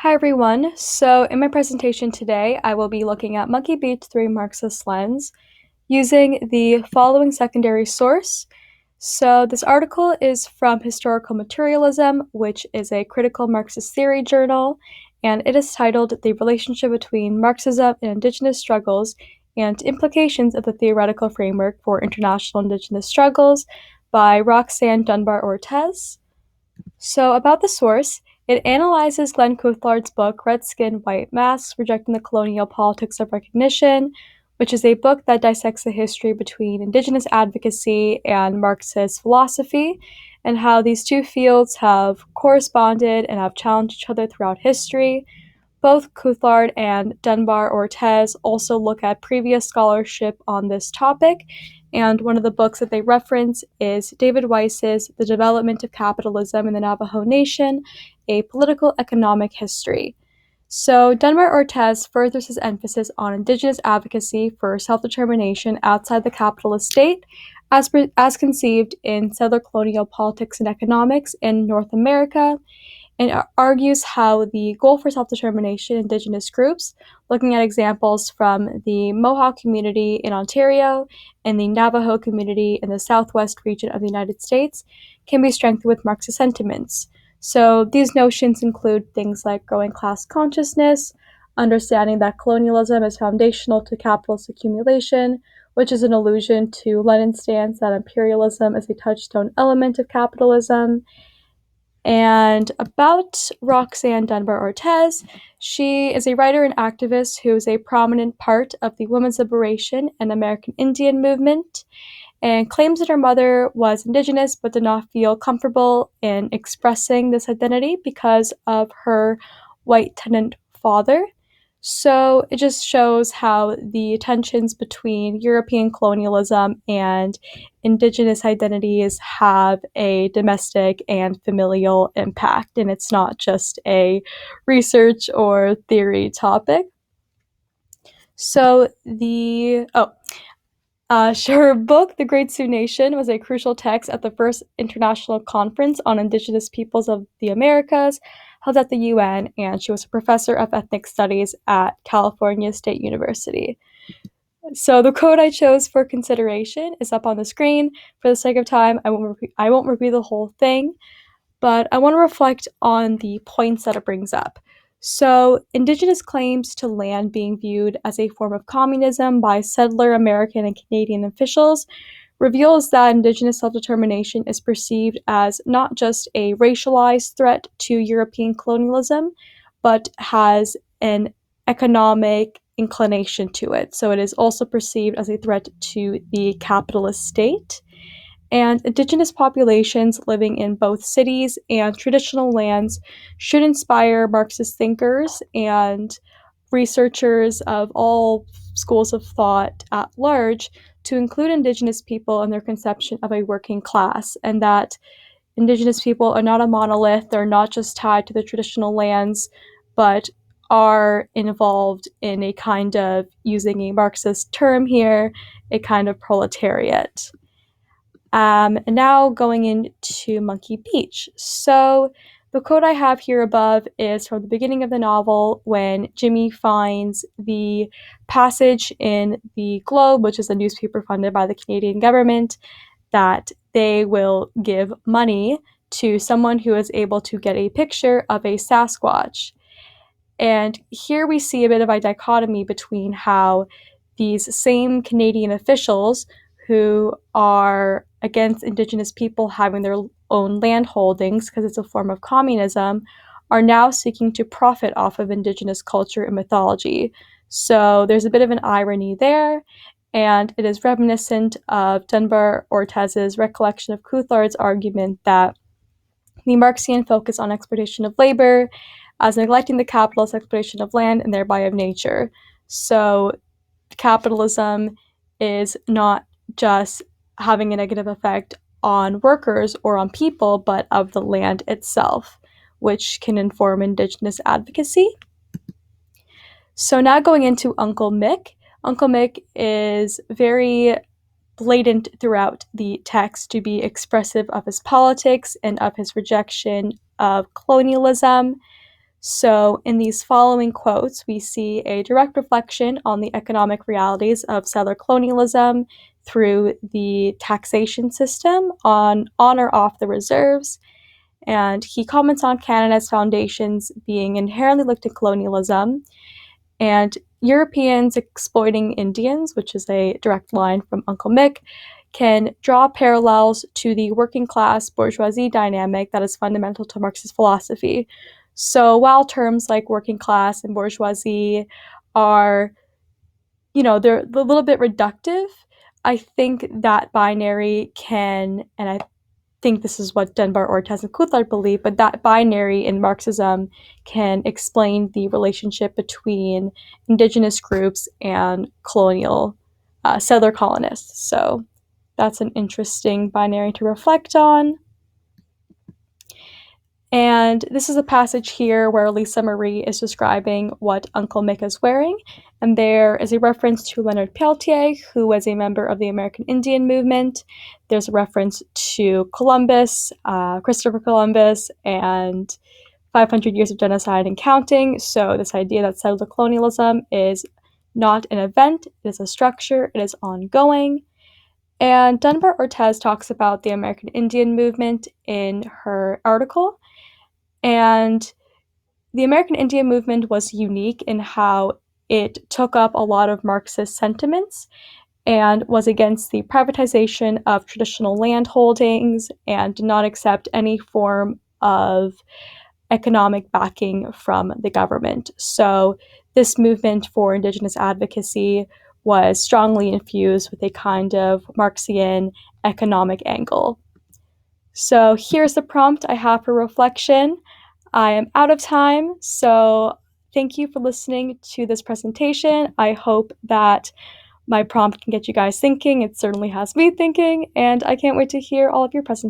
Hi everyone. So in my presentation today, I will be looking at Monkey Beach through a Marxist lens using the following secondary source. So this article is from Historical Materialism, which is a critical Marxist theory journal, and it is titled The Relationship Between Marxism and Indigenous Struggles and Implications of the Theoretical Framework for International Indigenous Struggles by Roxanne Dunbar Ortez. So, about the source, it analyzes Glenn Coulthard's book Red Skin, White Masks Rejecting the Colonial Politics of Recognition, which is a book that dissects the history between Indigenous advocacy and Marxist philosophy, and how these two fields have corresponded and have challenged each other throughout history. Both Coulthard and Dunbar Ortez also look at previous scholarship on this topic, and one of the books that they reference is David Weiss's The Development of Capitalism in the Navajo Nation, A Political Economic History. So Dunbar Ortez furthers his emphasis on Indigenous advocacy for self-determination outside the capitalist state, as conceived in settler colonial politics and economics in North America, and argues how the goal for self-determination in Indigenous groups, looking at examples from the Mohawk community in Ontario and the Navajo community in the southwest region of the United States, can be strengthened with Marxist sentiments. So these notions include things like growing class consciousness, understanding that colonialism is foundational to capitalist accumulation, which is an allusion to Lenin's stance that imperialism is a touchstone element of capitalism. And about Roxanne Dunbar Ortez, she is a writer and activist who is a prominent part of the women's liberation and American Indian movement, and claims that her mother was Indigenous but did not feel comfortable in expressing this identity because of her white tenant father. So it just shows how the tensions between European colonialism and Indigenous identities have a domestic and familial impact, and it's not just a research or theory topic. So her book, The Great Sioux Nation, was a crucial text at the first International Conference on Indigenous Peoples of the Americas, held at the UN, and she was a professor of ethnic studies at California State University. So the quote I chose for consideration is up on the screen. For the sake of time, I won't review the whole thing, but I want to reflect on the points that it brings up. So, Indigenous claims to land being viewed as a form of communism by settler American and Canadian officials reveals that Indigenous self-determination is perceived as not just a racialized threat to European colonialism, but has an economic inclination to it. So it is also perceived as a threat to the capitalist state. And Indigenous populations living in both cities and traditional lands should inspire Marxist thinkers and researchers of all schools of thought at large to include Indigenous people in their conception of a working class, and that Indigenous people are not a monolith, they're not just tied to the traditional lands, but are involved in a kind of, using a Marxist term here, a kind of proletariat. And now going into Monkey Beach. So the quote I have here above is from the beginning of the novel when Jimmy finds the passage in the Globe, which is a newspaper funded by the Canadian government, that they will give money to someone who is able to get a picture of a Sasquatch. And here we see a bit of a dichotomy between how these same Canadian officials who are against Indigenous people having their own land holdings because it's a form of communism are now seeking to profit off of Indigenous culture and mythology. So there's a bit of an irony there, and it is reminiscent of Dunbar Ortez's recollection of Coulthard's argument that the Marxian focus on exploitation of labor as neglecting the capitalist exploitation of land and thereby of nature. So capitalism is not just having a negative effect on workers or on people, but of the land itself, which can inform Indigenous advocacy. So now going into Uncle Mick. Uncle Mick is very blatant throughout the text to be expressive of his politics and of his rejection of colonialism. So, in these following quotes, we see a direct reflection on the economic realities of settler colonialism through the taxation system on or off the reserves. And he comments on Canada's foundations being inherently linked to colonialism and Europeans exploiting Indians, which is a direct line from Uncle Mick, can draw parallels to the working class bourgeoisie dynamic that is fundamental to Marxist philosophy. So while terms like working class and bourgeoisie are, they're a little bit reductive, I think that binary can, and I think this is what Dunbar, Ortiz, and Coulthard believe, but that binary in Marxism can explain the relationship between indigenous groups and colonial settler colonists. So that's an interesting binary to reflect on. And this is a passage here where Lisa Marie is describing what Uncle Mick is wearing. And there is a reference to Leonard Peltier, who was a member of the American Indian movement. There's a reference to Columbus, Christopher Columbus, and 500 years of genocide and counting. So this idea that settler colonialism is not an event, it is a structure, it is ongoing. And Dunbar Ortiz talks about the American Indian movement in her article. And the American Indian movement was unique in how it took up a lot of Marxist sentiments and was against the privatization of traditional land holdings and did not accept any form of economic backing from the government. So this movement for Indigenous advocacy was strongly infused with a kind of Marxian economic angle. So here's the prompt I have for reflection. I am out of time, so thank you for listening to this presentation. I hope that my prompt can get you guys thinking. It certainly has me thinking, and I can't wait to hear all of your presentations.